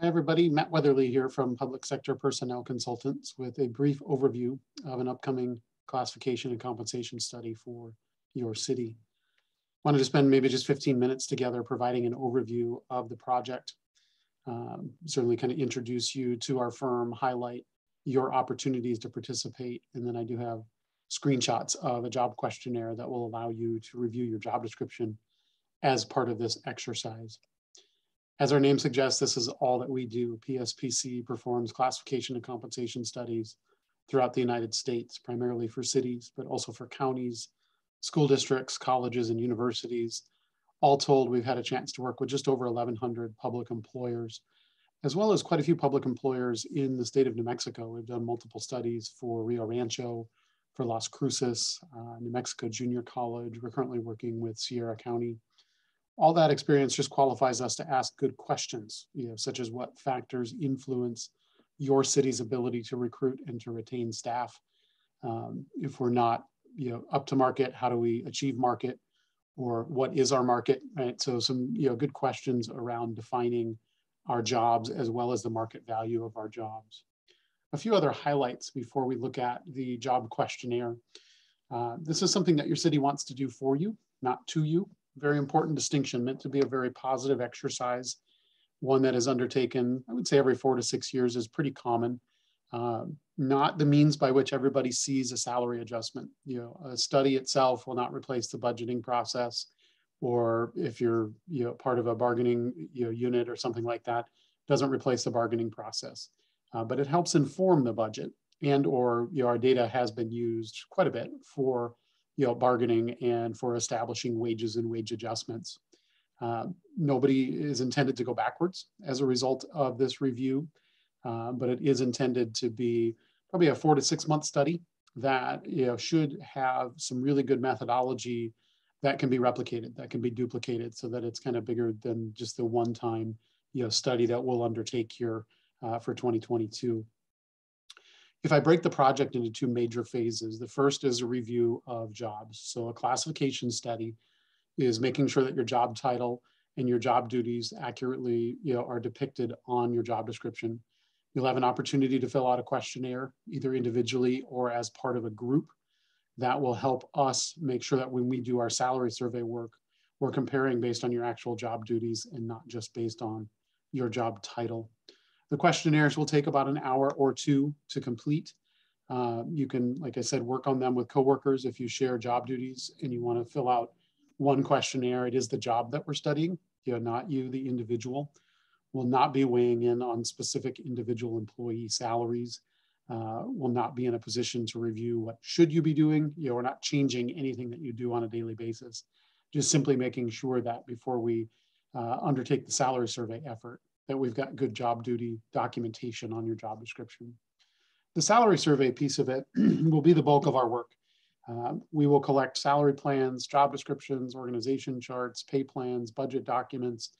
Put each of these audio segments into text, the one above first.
Hi, everybody. Matt Weatherly here from Public Sector Personnel Consultants with a brief overview of an upcoming classification and compensation study for your city. Wanted to spend maybe just 15 minutes together providing an overview of the project. Certainly kind of introduce you to our firm, highlight your opportunities to participate, and then I do have screenshots of a job questionnaire that will allow you to review your job description as part of this exercise. As our name suggests, this is all that we do. PSPC performs classification and compensation studies throughout the United States, primarily for cities, but also for counties, school districts, colleges, and universities. All told, we've had a chance to work with just over 1,100 public employers, as well as quite a few public employers in the state of New Mexico. We've done multiple studies for Rio Rancho, for Las Cruces, New Mexico Junior College. We're currently working with Sierra County. All that experience just qualifies us to ask good questions, such as what factors influence your city's ability to recruit and to retain staff. If we're not, up to market, how do we achieve market, or what is our market, right? So some, good questions around defining our jobs as well as the market value of our jobs. A few other highlights before we look at the job questionnaire. This is something that your city wants to do for you, not to you. Very important distinction, meant to be a very positive exercise, one that is undertaken, I would say every 4 to 6 years is pretty common. Not the means by which everybody sees a salary adjustment. A study itself will not replace the budgeting process, or if you're part of a bargaining unit or something like that, doesn't replace the bargaining process. But it helps inform the budget, and or our data has been used quite a bit for bargaining and for establishing wages and wage adjustments. Nobody is intended to go backwards as a result of this review, but it is intended to be probably a 4 to 6 month study that should have some really good methodology that can be replicated, that can be duplicated, so that it's kind of bigger than just the one-time study that we'll undertake here for 2022. If I break the project into 2 major phases, the first is a review of jobs. So a classification study is making sure that your job title and your job duties accurately are depicted on your job description. You'll have an opportunity to fill out a questionnaire, either individually or as part of a group. That will help us make sure that when we do our salary survey work, we're comparing based on your actual job duties and not just based on your job title. The questionnaires will take about an hour or 2 to complete. You can, like I said, work on them with coworkers if you share job duties and you want to fill out one questionnaire. It is the job that we're studying, not you, the individual. Will not be weighing in on specific individual employee salaries. Will not be in a position to review what should you be doing. We're not changing anything that you do on a daily basis. Just simply making sure that before we undertake the salary survey effort, that we've got good job duty documentation on your job description. The salary survey piece of it will be the bulk of our work. We will collect salary plans, job descriptions, organization charts, pay plans, budget documents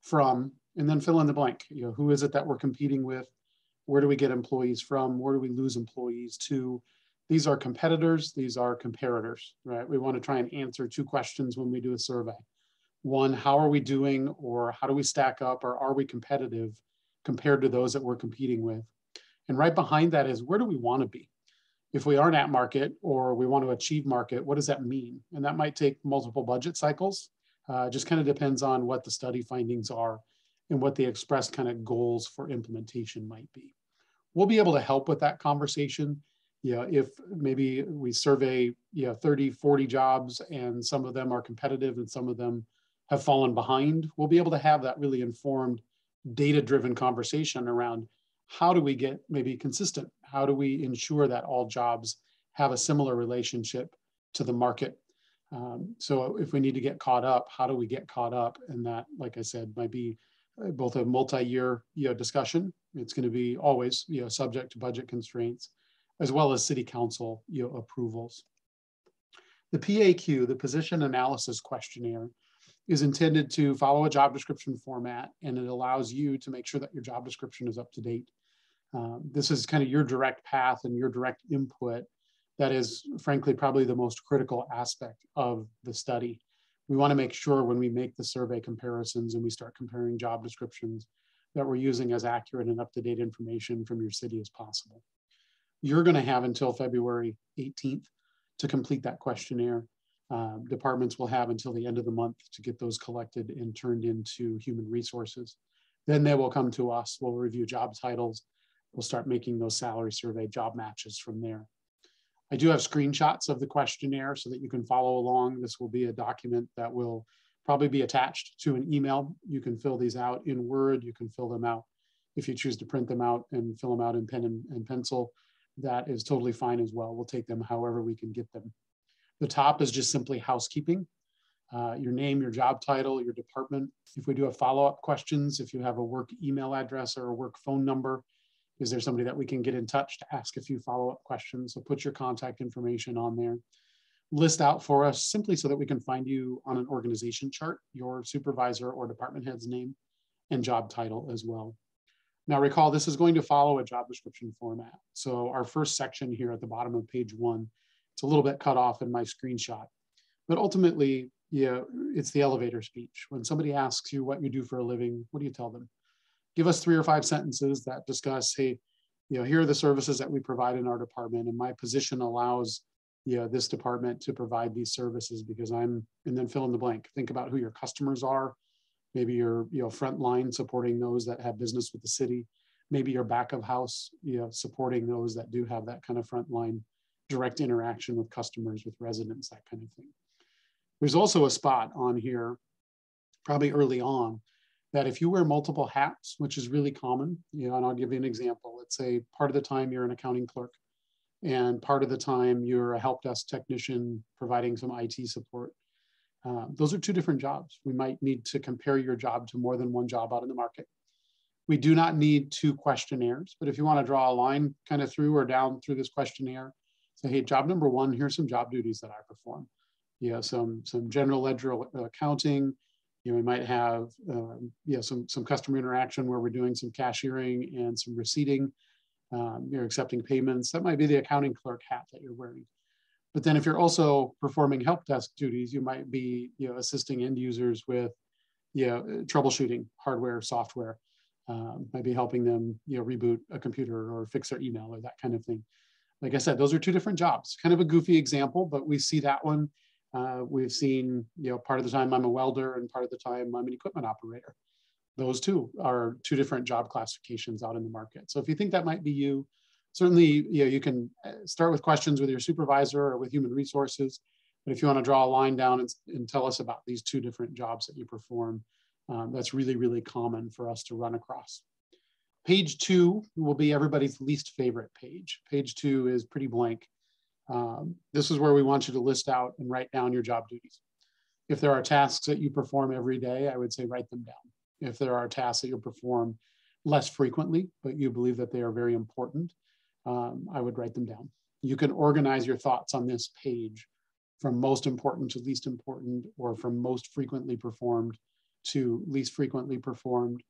from, and then fill in the blank. Who is it that we're competing with? Where do we get employees from? Where do we lose employees to? These are competitors, these are comparators, right? We want to try and answer 2 questions when we do a survey. One, how are we doing, or how do we stack up, or are we competitive compared to those that we're competing with? And right behind that is, where do we want to be? If we aren't at market or we want to achieve market, what does that mean? And that might take multiple budget cycles. Just kind of depends on what the study findings are and what the expressed kind of goals for implementation might be. We'll be able to help with that conversation. If maybe we survey 30, 40 jobs and some of them are competitive and some of them have fallen behind, we'll be able to have that really informed, data-driven conversation around how do we get maybe consistent? How do we ensure that all jobs have a similar relationship to the market? So if we need to get caught up, how do we get caught up? And that, like I said, might be both a multi-year discussion. It's going to be always subject to budget constraints, as well as city council approvals. The PAQ, the Position Analysis Questionnaire, is intended to follow a job description format, and it allows you to make sure that your job description is up to date. This is kind of your direct path and your direct input. That is, frankly, probably the most critical aspect of the study. We want to make sure when we make the survey comparisons and we start comparing job descriptions that we're using as accurate and up-to-date information from your city as possible. You're going to have until February 18th to complete that questionnaire. Departments will have until the end of the month to get those collected and turned into human resources. Then they will come to us. We'll review job titles. We'll start making those salary survey job matches from there. I do have screenshots of the questionnaire so that you can follow along. This will be a document that will probably be attached to an email. You can fill these out in Word. You can fill them out if you choose to print them out and fill them out in pen and pencil. That is totally fine as well. We'll take them however we can get them. The top is just simply housekeeping. Your name, your job title, your department. If we do have follow-up questions, if you have a work email address or a work phone number, is there somebody that we can get in touch to ask a few follow-up questions? So put your contact information on there. List out for us simply so that we can find you on an organization chart, your supervisor or department head's name and job title as well. Now recall, this is going to follow a job description format. So our first section here at the bottom of page 1, it's a little bit cut off in my screenshot, but ultimately, yeah, it's the elevator speech. When somebody asks you what you do for a living, what do you tell them? Give us 3 or 5 sentences that discuss, hey, here are the services that we provide in our department, and my position allows this department to provide these services because I'm, and then fill in the blank. Think about who your customers are. Maybe your front line supporting those that have business with the city. Maybe your back of house, supporting those that do have that kind of front line direct interaction with customers, with residents, that kind of thing. There's also a spot on here, probably early on, that if you wear multiple hats, which is really common, and I'll give you an example. Let's say part of the time you're an accounting clerk and part of the time you're a help desk technician providing some IT support. Those are 2 different jobs. We might need to compare your job to more than one job out in the market. We do not need 2 questionnaires, but if you want to draw a line kind of through or down through this questionnaire, say, hey, job number 1, here's some job duties that I perform. Some general ledger accounting. We might have some customer interaction where we're doing some cashiering and some receipting. You're accepting payments. That might be the accounting clerk hat that you're wearing. But then if you're also performing help desk duties, you might be assisting end users with troubleshooting hardware, software. Might be helping them reboot a computer or fix their email or that kind of thing. Like I said, those are 2 different jobs. Kind of a goofy example, but we see that one. We've seen, part of the time I'm a welder and part of the time I'm an equipment operator. Those 2 are 2 different job classifications out in the market. So if you think that might be you, certainly, you can start with questions with your supervisor or with human resources. But if you want to draw a line down and tell us about these 2 different jobs that you perform, that's really, really common for us to run across. Page 2 will be everybody's least favorite page. Page 2 is pretty blank. This is where we want you to list out and write down your job duties. If there are tasks that you perform every day, I would say write them down. If there are tasks that you perform less frequently, but you believe that they are very important, I would write them down. You can organize your thoughts on this page from most important to least important, or from most frequently performed to least frequently performed.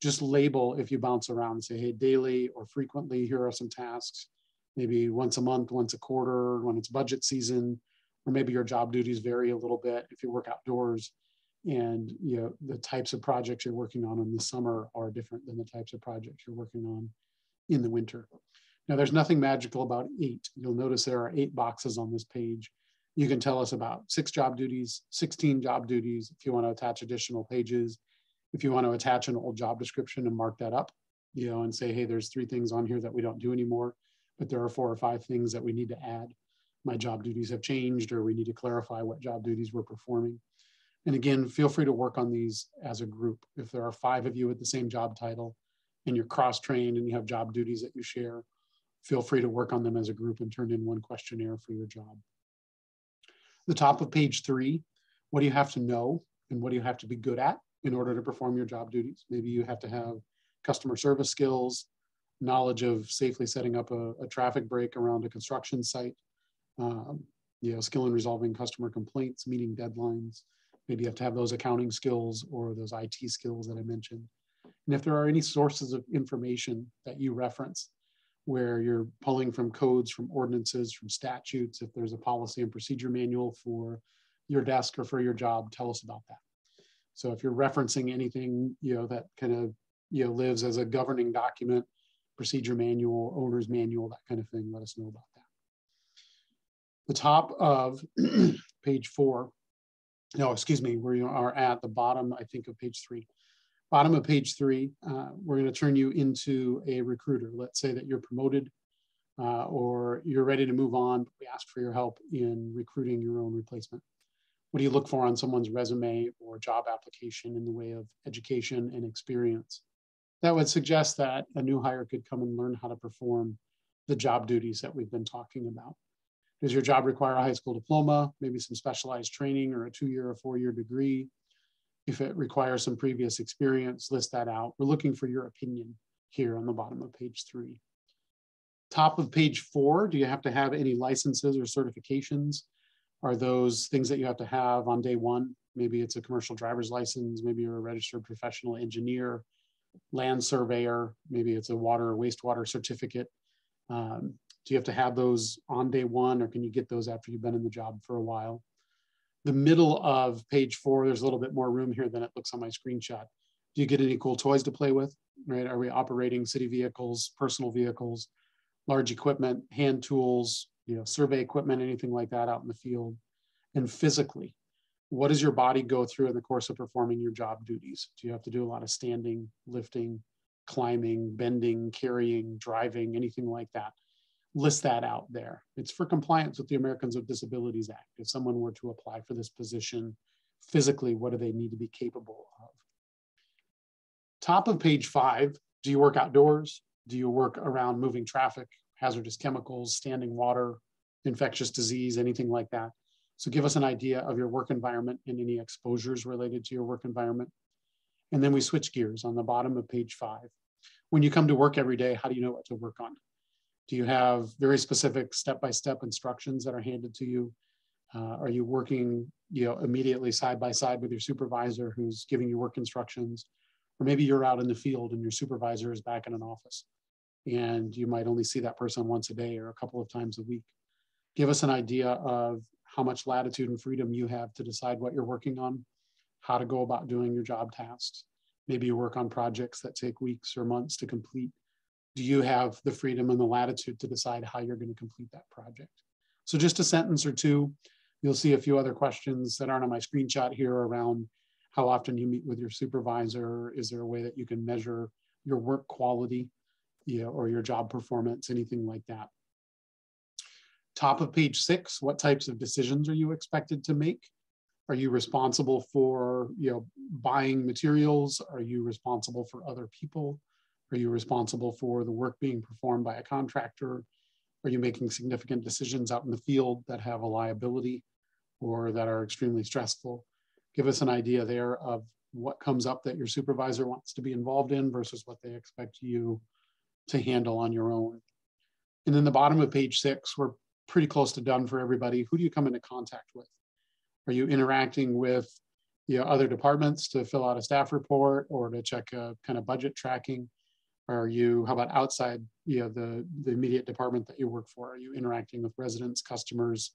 Just label if you bounce around and say, hey, daily or frequently, here are some tasks. Maybe once a month, once a quarter, when it's budget season, or maybe your job duties vary a little bit if you work outdoors, and the types of projects you're working on in the summer are different than the types of projects you're working on in the winter. Now, there's nothing magical about 8. You'll notice there are 8 boxes on this page. You can tell us about 6 job duties, 16 job duties, if you want to attach additional pages, if you want to attach an old job description and mark that up, and say, hey, there's 3 things on here that we don't do anymore, but there are 4 or 5 things that we need to add. My job duties have changed, or we need to clarify what job duties we're performing. And again, feel free to work on these as a group. If there are 5 of you with the same job title and you're cross-trained and you have job duties that you share, feel free to work on them as a group and turn in one questionnaire for your job. The top of page 3, what do you have to know and what do you have to be good at in order to perform your job duties? Maybe you have to have customer service skills, knowledge of safely setting up a traffic break around a construction site, skill in resolving customer complaints, meeting deadlines. Maybe you have to have those accounting skills or those IT skills that I mentioned. And if there are any sources of information that you reference where you're pulling from codes, from ordinances, from statutes, if there's a policy and procedure manual for your desk or for your job, tell us about that. So if you're referencing anything, that kind of lives as a governing document, procedure manual, owner's manual, that kind of thing. Let us know about that. The top of page 4, no, excuse me, we are at the bottom, I think, of page 3. Bottom of page 3, we're going to turn you into a recruiter. Let's say that you're promoted or you're ready to move on, but we asked for your help in recruiting your own replacement. What do you look for on someone's resume or job application in the way of education and experience? That would suggest that a new hire could come and learn how to perform the job duties that we've been talking about. Does your job require a high school diploma, maybe some specialized training or a 2-year or 4-year degree? If it requires some previous experience, list that out. We're looking for your opinion here on the bottom of page 3. Top of page 4, do you have to have any licenses or certifications? Are those things that you have to have on day one? Maybe it's a commercial driver's license, maybe you're a registered professional engineer, land surveyor, maybe it's a water or wastewater certificate. Do you have to have those on day one, or can you get those after you've been in the job for a while? The middle of page 4, there's a little bit more room here than it looks on my screenshot. Do you get any cool toys to play with? Right? Are we operating city vehicles, personal vehicles, large equipment, hand tools, survey equipment, anything like that out in the field? And physically, what does your body go through in the course of performing your job duties? Do you have to do a lot of standing, lifting, climbing, bending, carrying, driving, anything like that? List that out there. It's for compliance with the Americans with Disabilities Act. If someone were to apply for this position, physically, what do they need to be capable of? Top of page 5, do you work outdoors? Do you work around moving traffic, hazardous chemicals, standing water, infectious disease, anything like that? So give us an idea of your work environment and any exposures related to your work environment. And then we switch gears on the bottom of page 5. When you come to work every day, how do you know what to work on? Do you have very specific step-by-step instructions that are handed to you? Are you working immediately side by side with your supervisor who's giving you work instructions? Or maybe you're out in the field and your supervisor is back in an office and you might only see that person once a day or a couple of times a week. Give us an idea of how much latitude and freedom you have to decide what you're working on, how to go about doing your job tasks. Maybe you work on projects that take weeks or months to complete. Do you have the freedom and the latitude to decide how you're going to complete that project? So just a sentence or two. You'll see a few other questions that aren't on my screenshot here around how often you meet with your supervisor. Is there a way that you can measure your work quality, or your job performance, anything like that? Top of page 6, what types of decisions are you expected to make? Are you responsible for buying materials? Are you responsible for other people? Are you responsible for the work being performed by a contractor? Are you making significant decisions out in the field that have a liability or that are extremely stressful? Give us an idea there of what comes up that your supervisor wants to be involved in versus what they expect you to handle on your own. And then the bottom of page 6, we're pretty close to done for everybody. Who do you come into contact with? Are you interacting with other departments to fill out a staff report or to check a kind of budget tracking? Are you, how about outside the immediate department that you work for? Are you interacting with residents, customers,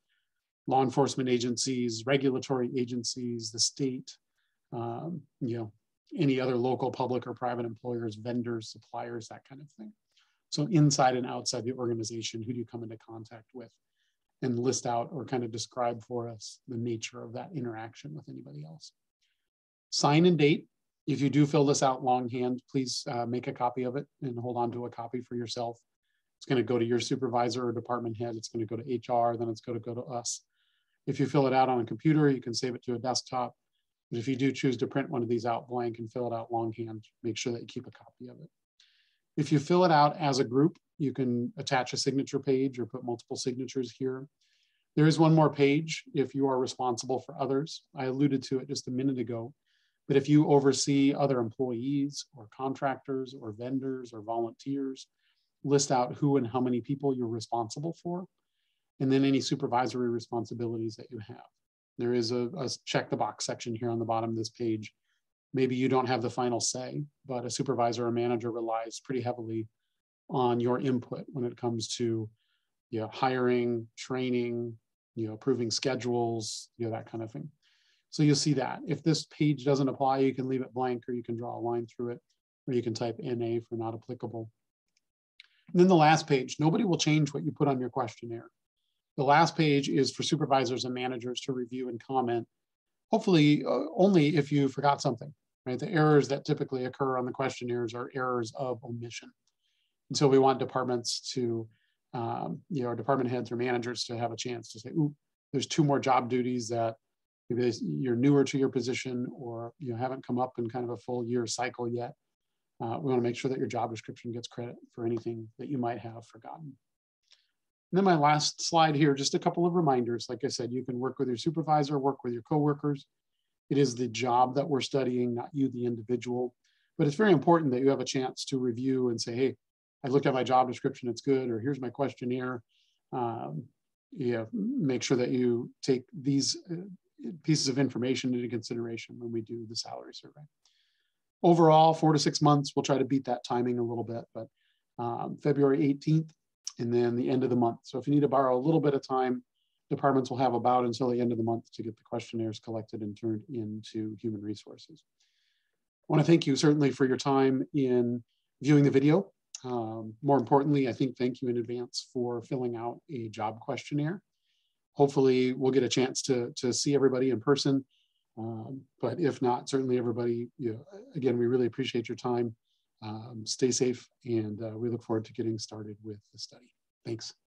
law enforcement agencies, regulatory agencies, the state, any other local public or private employers, vendors, suppliers, that kind of thing? So inside and outside the organization, who do you come into contact with? And list out or kind of describe for us the nature of that interaction with anybody else. Sign and date. If you do fill this out longhand, please make a copy of it and hold on to a copy for yourself. It's going to go to your supervisor or department head. It's going to go to HR, then it's going to go to us. If you fill it out on a computer, you can save it to a desktop. But if you do choose to print one of these out blank and fill it out longhand, make sure that you keep a copy of it. If you fill it out as a group, you can attach a signature page or put multiple signatures here. There is one more page if you are responsible for others. I alluded to it just a minute ago, but if you oversee other employees or contractors or vendors or volunteers, list out who and how many people you're responsible for, and then any supervisory responsibilities that you have. There is a check the box section here on the bottom of this page. Maybe you don't have the final say, but a supervisor or manager relies pretty heavily on your input when it comes to hiring, training, approving schedules, that kind of thing. So you'll see that. If this page doesn't apply, you can leave it blank or you can draw a line through it. or you can type NA for not applicable. And then the last page, nobody will change what you put on your questionnaire. The last page is for supervisors and managers to review and comment, hopefully only if you forgot something, right? The errors that typically occur on the questionnaires are errors of omission. And so we want departments to, department heads or managers to have a chance to say, ooh, there's 2 more job duties that maybe you're newer to your position or you haven't come up in kind of a full year cycle yet. We want to make sure that your job description gets credit for anything that you might have forgotten. And then my last slide here, just a couple of reminders. Like I said, you can work with your supervisor, work with your coworkers. It is the job that we're studying, not you, the individual. But it's very important that you have a chance to review and say, hey, I looked at my job description, it's good, or here's my questionnaire. Make sure that you take these pieces of information into consideration when we do the salary survey. Overall, 4 to 6 months, we'll try to beat that timing a little bit, but February 18th and then the end of the month. So if you need to borrow a little bit of time, departments will have about until the end of the month to get the questionnaires collected and turned into human resources. I want to thank you certainly for your time in viewing the video. More importantly, I think thank you in advance for filling out a job questionnaire. Hopefully we'll get a chance to see everybody in person. But if not, certainly everybody, again, we really appreciate your time. Stay safe, and we look forward to getting started with the study. Thanks.